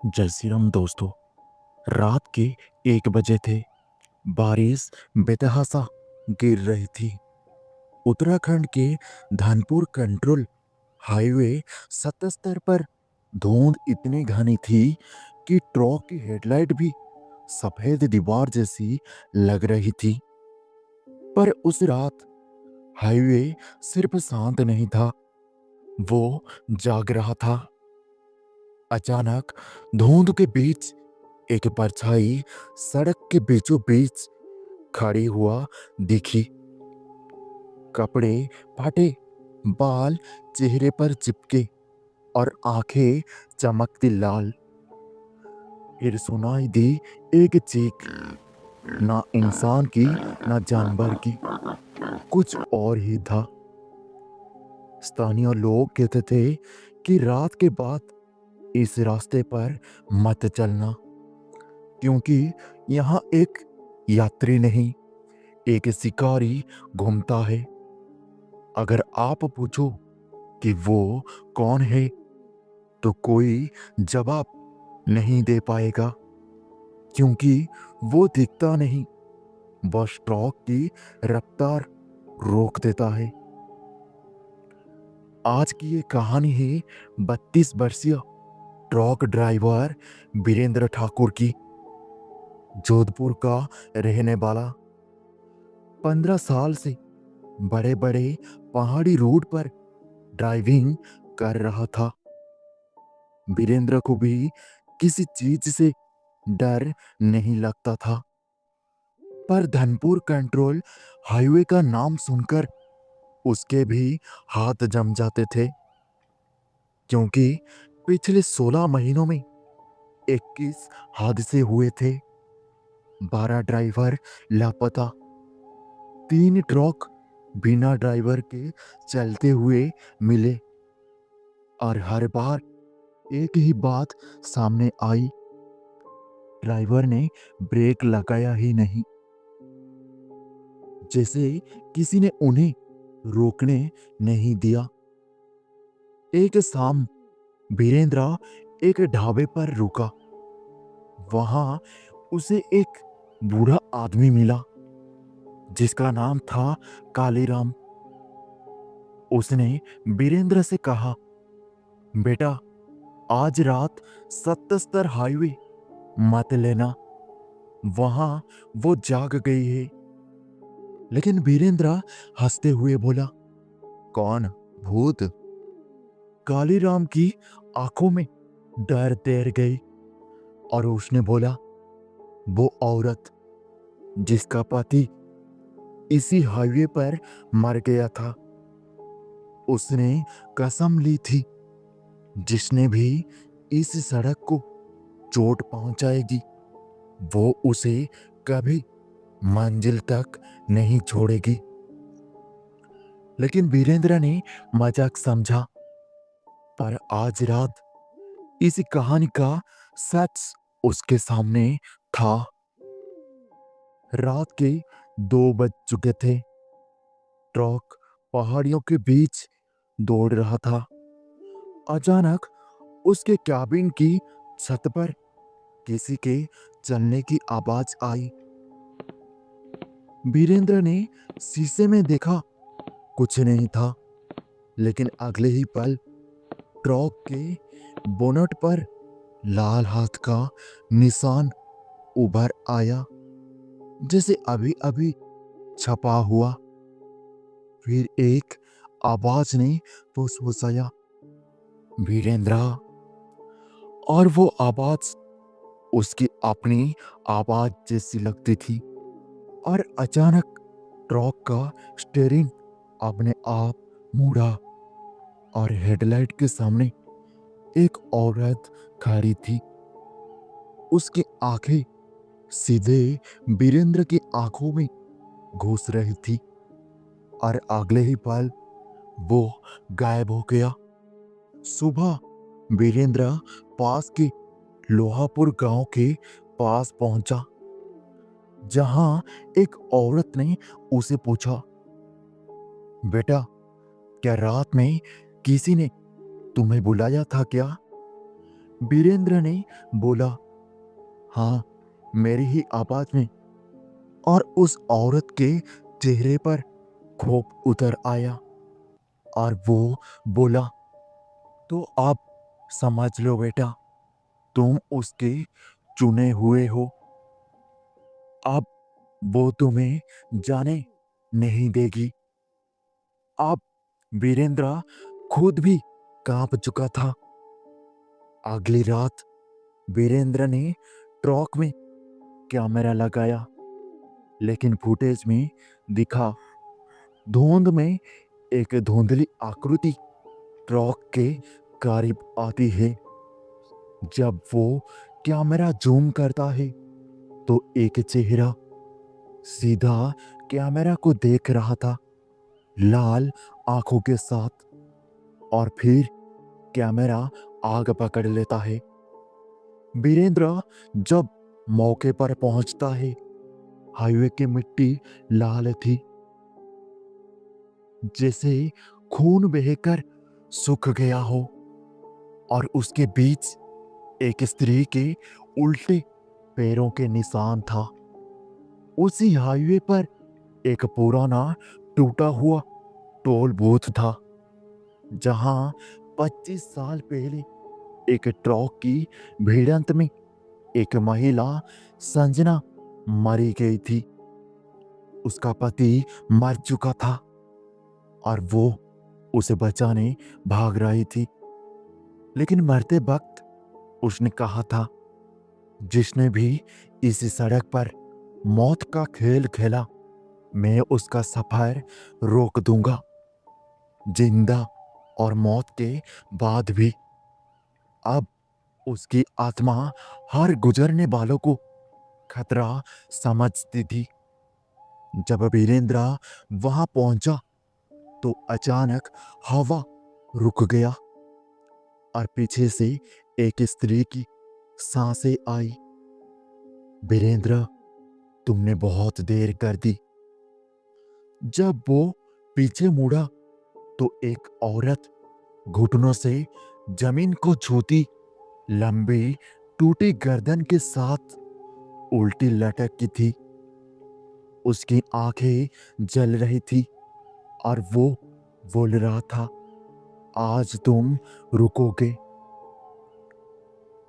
जय श्री राम दोस्तों। रात के 1 बजे थे। बारिश बेतहासा गिर रही थी। उत्तराखंड के धनपुर कंट्रोल हाईवे 77 पर धुंध इतनी घनी थी कि ट्रक की हेडलाइट भी सफेद दीवार जैसी लग रही थी। पर उस रात हाईवे सिर्फ शांत नहीं था, वो जाग रहा था। अचानक धुंध के बीच एक परछाई सड़क के बीचों बीच खड़ी हुआ दिखी। कपड़े फाटे, बाल चेहरे पर चिपके और आंखें चमकती लाल। फिर सुनाई दी एक चीख, ना इंसान की ना जानवर की, कुछ और ही था। स्थानीय लोग कहते थे कि रात के बाद इस रास्ते पर मत चलना, क्योंकि यहाँ एक यात्री नहीं, एक शिकारी घूमता है। अगर आप पूछो कि वो कौन है, तो कोई जवाब नहीं दे पाएगा, क्योंकि वो दिखता नहीं, बस ट्रक की रफ्तार रोक देता है। आज की ये कहानी है 32 वर्षीय ट्रक ड्राइवर वीरेंद्र ठाकुर की। जोधपुर का रहने वाला, 15 साल से बड़े बड़े पहाड़ी रोड पर ड्राइविंग कर रहा था। वीरेंद्र को भी किसी चीज से डर नहीं लगता था, पर धनपुर कंट्रोल हाईवे का नाम सुनकर उसके भी हाथ जम जाते थे, क्योंकि पिछले 16 महीनों में 21 हादसे हुए थे। 12 ड्राइवर लापता, 3 ट्रक बिना ड्राइवर के चलते हुए मिले, और हर बार एक ही बात सामने आई, ड्राइवर ने ब्रेक लगाया ही नहीं, जैसे किसी ने उन्हें रोकने नहीं दिया। एक शाम वीरेंद्र एक ढाबे पर रुका। वहां उसे एक बूढ़ा आदमी मिला, जिसका नाम था कालीराम। उसने वीरेंद्र से कहा, बेटा, आज रात 77 हाईवे मत लेना, वहां वो जाग गई है। लेकिन वीरेंद्र हंसते हुए बोला, कौन, भूत? कालीराम की आंखों में डर तैर गई और उसने बोला, वो औरत जिसका पति इसी हाईवे पर मर गया था, उसने कसम ली थी, जिसने भी इस सड़क को चोट पहुंचाएगी, वो उसे कभी मंजिल तक नहीं छोड़ेगी। लेकिन वीरेंद्र ने मजाक समझा, पर आज रात इस कहानी का सच उसके सामने था। रात के 2 बज चुके थे। ट्रक पहाड़ियों के बीच दौड़ रहा था। अचानक उसके कैबिन की छत पर किसी के चलने की आवाज आई। वीरेंद्र ने शीशे में देखा, कुछ नहीं था। लेकिन अगले ही पल ट्रक के बोनट पर लाल हाथ का निशान उभर आया, जैसे अभी अभी छपा हुआ। फिर एक आवाज ने फुसफुसाया, वीरेंद्र। और वो आवाज उसकी अपनी आवाज जैसी लगती थी। और अचानक ट्रक का स्टीयरिंग अपने आप मुड़ा और हेडलाइट के सामने एक औरत खड़ी थी। उसकी आंखें सीधे वीरेंद्र की आंखों में घुस रही थी, और अगले ही पल वो गायब हो गया। सुबह वीरेंद्र पास के लोहापुर गांव के पास पहुंचा, जहां एक औरत ने उसे पूछा, बेटा, क्या रात में किसी ने तुम्हें बुलाया था क्या? वीरेंद्र ने बोला, हाँ, मेरी ही आवाज में। और उस औरत के चेहरे पर खौफ उतर आया और वो बोला, तो आप समझ लो बेटा, तुम उसके चुने हुए हो। अब वो तुम्हें जाने नहीं देगी। अब वीरेंद्र खुद भी कांप चुका था। अगली रात वीरेंद्र ने ट्रक में कैमरा लगाया, लेकिन फुटेज में दिखा धुंध में एक धुंधली आकृति ट्रक के करीब आती है। जब वो कैमरा जूम करता है तो एक चेहरा सीधा कैमरा को देख रहा था, लाल आंखों के साथ। और फिर कैमरा आग पकड़ लेता है। वीरेंद्र जब मौके पर पहुंचता है, हाईवे की मिट्टी लाल थी, जैसे खून बहकर सूख गया हो। और उसके बीच एक स्त्री के उल्टे पैरों के निशान था। उसी हाईवे पर एक पुराना टूटा हुआ टोल बूथ था, जहां 25 साल पहले एक ट्रक की भिड़ंत में एक महिला संजना मरी गई थी। उसका पति मर चुका था और वो उसे बचाने भाग रही थी। लेकिन मरते वक्त उसने कहा था, जिसने भी इस सड़क पर मौत का खेल खेला, मैं उसका सफर रोक दूंगा, जिंदा और मौत के बाद भी। अब उसकी आत्मा हर गुजरने वालों को खतरा समझती थी। जब वीरेंद्र वहां पहुंचा तो अचानक हवा रुक गया और पीछे से एक स्त्री की सांसें आई। वीरेंद्र, तुमने बहुत देर कर दी। जब वो पीछे मुड़ा तो एक औरत घुटनों से जमीन को छूती, लंबी टूटी गर्दन के साथ उल्टी लटक की थी। उसकी आंखें जल रही थी और वो बोल रहा था, आज तुम रुकोगे।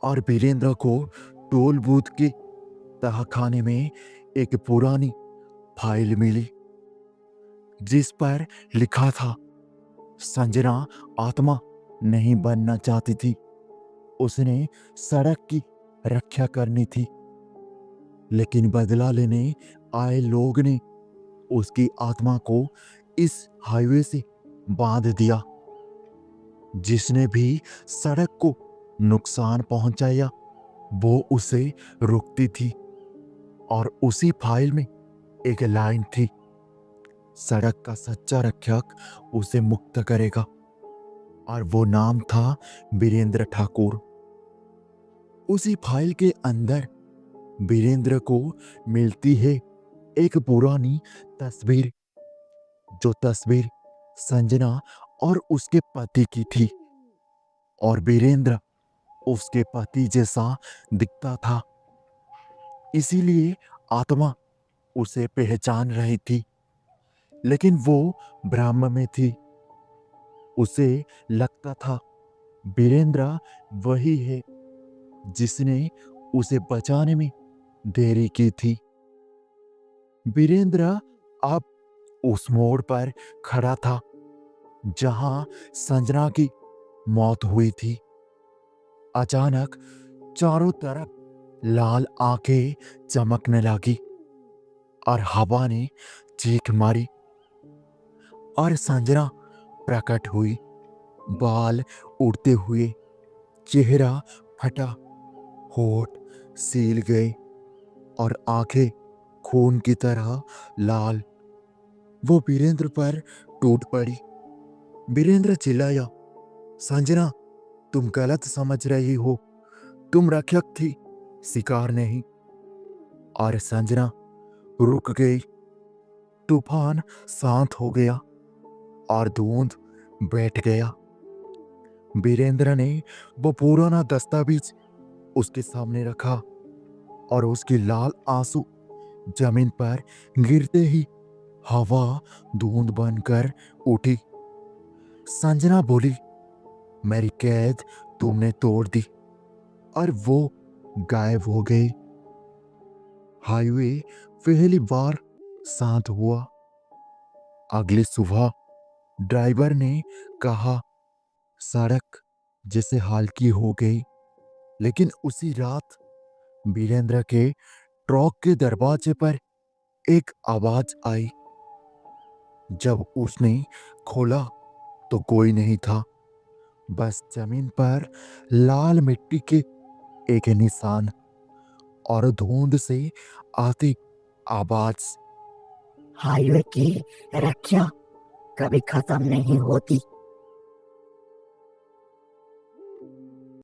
और वीरेंद्र को टोल बूथ के तहखाने में एक पुरानी फाइल मिली, जिस पर लिखा था, संजना आत्मा नहीं बनना चाहती थी, उसने सड़क की रक्षा करनी थी। लेकिन बदला लेने आए लोग ने उसकी आत्मा को इस हाईवे से बांध दिया। जिसने भी सड़क को नुकसान पहुंचाया वो उसे रोकती थी। और उसी फाइल में एक लाइन थी, सड़क का सच्चा रक्षक उसे मुक्त करेगा। और वो नाम था वीरेंद्र ठाकुर। उसी फाइल के अंदर वीरेंद्र को मिलती है एक पुरानी तस्वीर, जो तस्वीर संजना और उसके पति की थी। और वीरेंद्र उसके पति जैसा दिखता था, इसीलिए आत्मा उसे पहचान रही थी। लेकिन वो भ्रम में थी। उसे लगता था वीरेंद्र वही है जिसने उसे बचाने में देरी की थी। वीरेंद्र अब उस मोड़ पर खड़ा था जहां संजना की मौत हुई थी। अचानक चारों तरफ लाल आंखें चमकने लगी और हवा ने चीख मारी और संजना प्रकट हुई, बाल उड़ते हुए, चेहरा फटा, होठ सील गए और आंखें खून की तरह लाल। वो वीरेंद्र पर टूट पड़ी। वीरेंद्र चिल्लाया, संजना, तुम गलत समझ रही हो, तुम रक्षक थी, शिकार नहीं। और संजना रुक गई। तूफान शांत हो गया और धुंध बैठ गया। वीरेंद्र ने वो पुराना दस्तावेज उसके सामने रखा और उसके लाल आंसू जमीन पर गिरते ही हवा धुंध बनकर उठी। संजना बोली, मेरी कैद तुमने तोड़ दी, और वो गायब हो गई। हाईवे पहली बार शांत हुआ। अगली सुबह ड्राइवर ने कहा, सड़क जैसे हल्की हो गई। लेकिन उसी रात वीरेंद्र के ट्रक के दरवाजे पर एक आवाज आई। जब उसने खोला तो कोई नहीं था, बस जमीन पर लाल मिट्टी के एक निशान और धुंध से आती आवाज, हाईवे की रक्षा कभी खत्म नहीं होती।